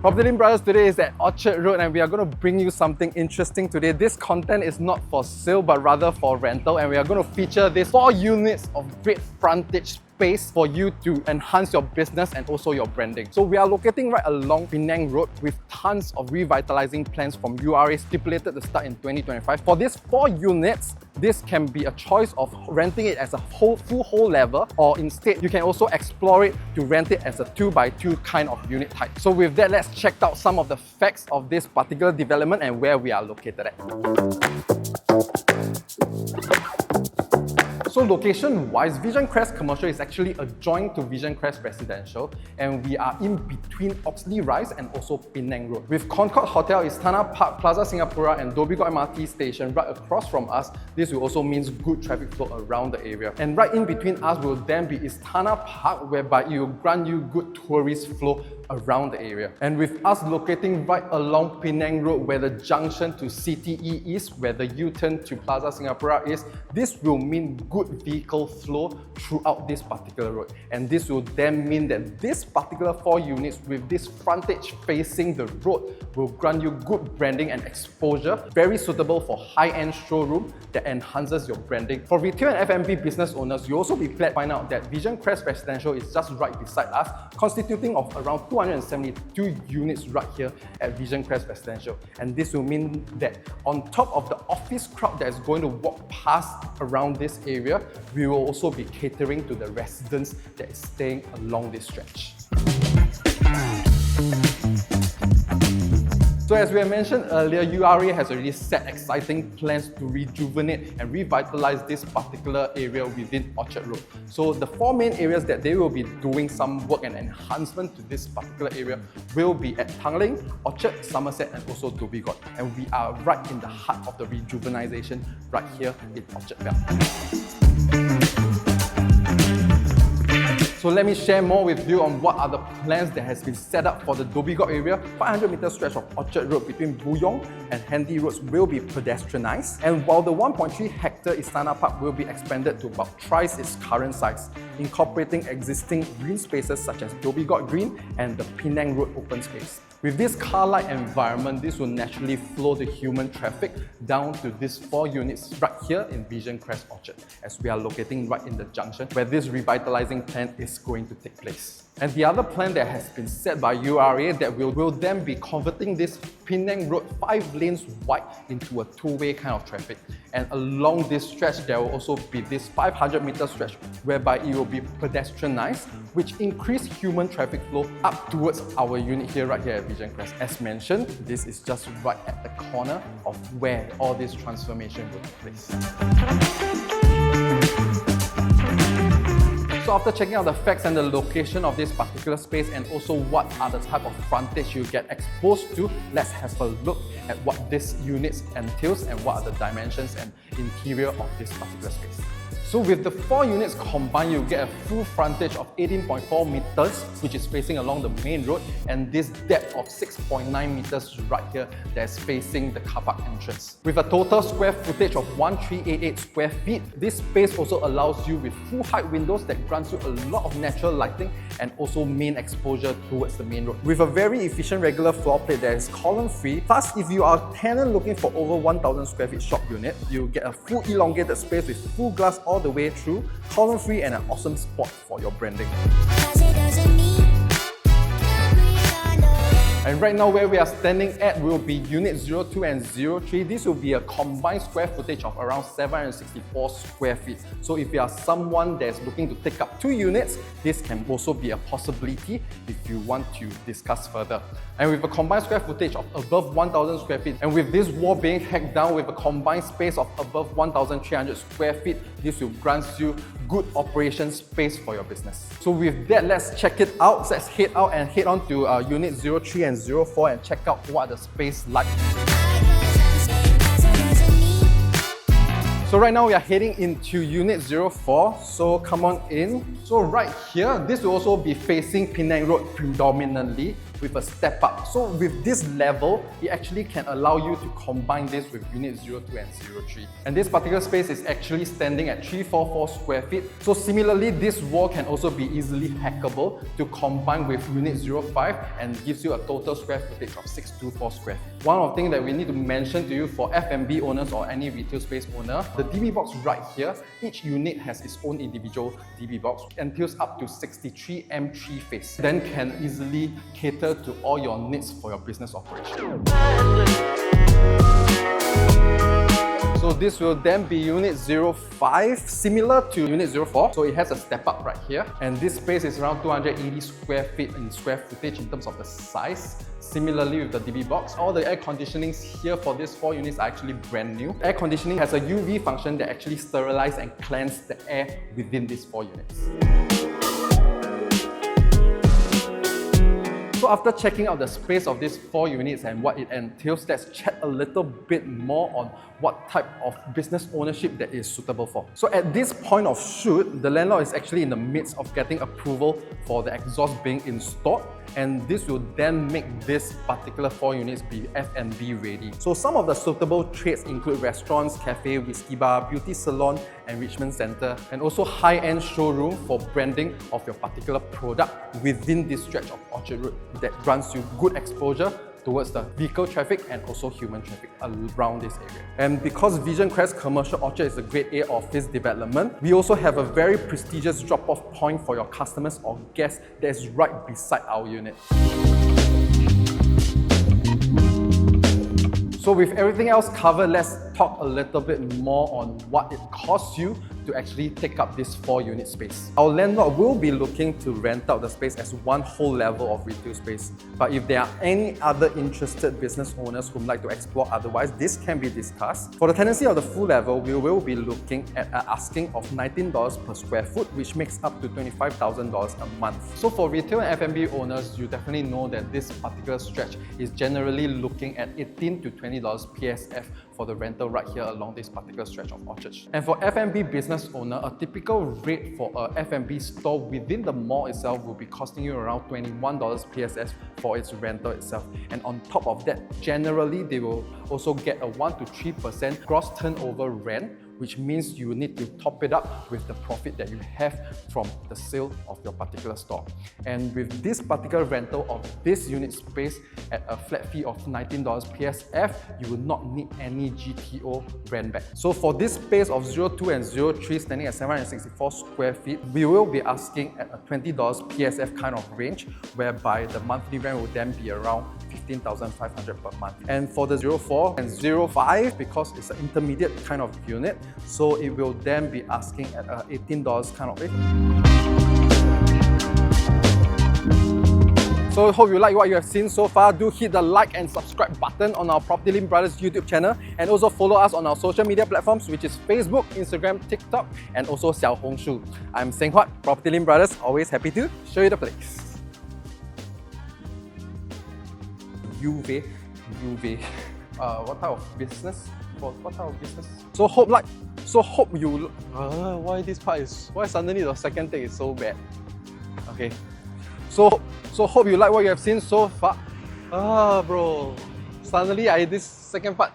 PropertyLimBrothers today is at Orchard Road and we are going to bring you something interesting today. This content is not for sale but rather for rental, and we are going to feature these 4 units of great frontage space for you to enhance your business and also your branding. So we are locating right along Penang Road with tons of revitalizing plans from URA stipulated to start in 2025. For these 4 units, this can be a choice of renting it as a full level, or instead you can also explore it to rent it as a 2x2 kind of unit type. So with that, let's check out some of the facts of this particular development and where we are located at. So location-wise, Visioncrest Commercial is actually adjoined to Visioncrest Residential, and we are in between Oxley Rise and also Penang Road. With Concord Hotel, Istana Park, Plaza Singapura and Dhoby Ghaut MRT station right across from us, this will also mean good traffic flow around the area. And right in between us will then be Istana Park, whereby it will grant you good tourist flow around the area. And with us locating right along Penang Road, where the junction to CTE is, where the U-turn to Plaza Singapura is, this will mean good vehicle flow throughout this particular road. And this will then mean that this particular 4 units with this frontage facing the road will grant you good branding and exposure, very suitable for high-end showroom that enhances your branding. For retail and F&B business owners, you also be glad to find out that Visioncrest Residential is just right beside us, constituting of around 272 units right here at Visioncrest Residential. And this will mean that on top of the office crowd that is going to walk past around this area, we will also be catering to the residents that is staying along this stretch. So as we have mentioned earlier, URA has already set exciting plans to rejuvenate and revitalize this particular area within Orchard Road. So the 4 main areas that they will be doing some work and enhancement to this particular area will be at Tanglin, Orchard, Somerset and also Dhoby Ghaut. And we are right in the heart of the rejuvenization right here in Orchard Belt. So let me share more with you on what are the plans that has been set up for the Dhoby Ghaut area. 500-meter stretch of Orchard Road between Buyong and Handy Roads will be pedestrianised, and while the 1.3 hectare Istana Park will be expanded to about thrice its current size, incorporating existing green spaces such as Dhoby Ghaut Green and the Penang Road open space. With this car-like environment, this will naturally flow the human traffic down to these 4 units right here in Visioncrest Orchard, as we are locating right in the junction where this revitalizing plan is going to take place. And the other plan that has been set by URA that will then be converting this Penang Road 5 lanes wide into a 2-way kind of traffic. And along this stretch, there will also be this 500-meter stretch whereby it will be pedestrianised, which increase human traffic flow up towards our unit here, right here at Visioncrest. As mentioned, this is just right at the corner of where all this transformation will take place. So after checking out the facts and the location of this particular space and also what are the type of frontage you get exposed to, let's have a look at what this unit entails and what are the dimensions and interior of this particular space. So with the 4 units combined, you get a full frontage of 18.4 meters, which is facing along the main road, and this depth of 6.9 meters right here that's facing the car park entrance. With a total square footage of 1388 square feet, this space also allows you with full height windows that grants you a lot of natural lighting and also main exposure towards the main road. With a very efficient regular floor plate that is column free, plus if you are a tenant looking for over 1000 square feet shop unit, you get a full elongated space with full glass all the way through, column free and an awesome spot for your branding. And right now where we are standing at will be Unit 02 and 03. This will be a combined square footage of around 764 square feet. So if you are someone that's looking to take up 2 units, this can also be a possibility if you want to discuss further. And with a combined square footage of above 1000 square feet, and with this wall being hacked down with a combined space of above 1300 square feet, this will grant you good operation space for your business. So with that, let's check it out. Let's head out and head on to Unit 03 and 04 and check out what the space like. So right now we are heading into Unit 04, so come on in. So right here, this will also be facing Penang Road predominantly with a step up. So with this level, it actually can allow you to combine this with Unit 02 and 03. And this particular space is actually standing at 344 square feet. So similarly, this wall can also be easily hackable to combine with Unit 05 and gives you a total square footage of 624 square feet. One of the things that we need to mention to you for F&B owners or any retail space owner, the DB box right here, each unit has its own individual DB box, entails up to 63 M3 face, then can easily cater to all your needs for your business operation. So this will then be Unit 05, similar to Unit 04. So it has a step up right here. And this space is around 280 square feet in square footage in terms of the size. Similarly with the DB box, all the air conditionings here for these 4 units are actually brand new. Air conditioning has a UV function that actually sterilizes and cleanses the air within these 4 units. So after checking out the space of these 4 units and what it entails, let's chat a little bit more on what type of business ownership that is suitable for. So at this point of shoot, the landlord is actually in the midst of getting approval for the exhaust being installed, and this will then make this particular 4 units be F&B ready. So some of the suitable trades include restaurants, cafe, whiskey bar, beauty salon, enrichment center, and also high-end showroom for branding of your particular product within this stretch of Orchard Road that grants you good exposure towards the vehicle traffic and also human traffic around this area. And because Visioncrest Commercial Orchard is a Grade A office development, we also have a very prestigious drop-off point for your customers or guests that is right beside our unit. So with everything else covered, let's talk a little bit more on what it costs you to actually take up this 4 unit space. Our landlord will be looking to rent out the space as one whole level of retail space. But if there are any other interested business owners who would like to explore otherwise, this can be discussed. For the tenancy of the full level, we will be looking at an asking of $19 per square foot, which makes up to $25,000 a month. So for retail and F&B owners, you definitely know that this particular stretch is generally looking at $18 to $20 PSF for the rental right here along this particular stretch of Orchard. And for F&B business owner, a typical rate for a F&B store within the mall itself will be costing you around $21 PSF for its rental itself. And on top of that, generally they will also get a 1 to 3% gross turnover rent, which means you need to top it up with the profit that you have from the sale of your particular store. And with this particular rental of this unit space at a flat fee of $19 PSF, you will not need any GTO rent back. So for this space of 02 and 03 standing at 764 square feet, we will be asking at a $20 PSF kind of range, whereby the monthly rent will then be around $15,500 per month. And for the 04 and 05, because it's an intermediate kind of unit, so it will then be asking at $18 kind of rate. So I hope you like what you have seen so far. Do hit the like and subscribe button on our PropertyLimBrothers YouTube channel, and also follow us on our social media platforms, which is Facebook, Instagram, TikTok, and also Xiaohongshu. I'm Seng Huat, PropertyLimBrothers, always happy to show you the place. UV. What type of business? What type of business? So hope you. Why this part is? Why suddenly the second take is so bad? Okay. So hope you like what you have seen so far. Bro. Suddenly this second part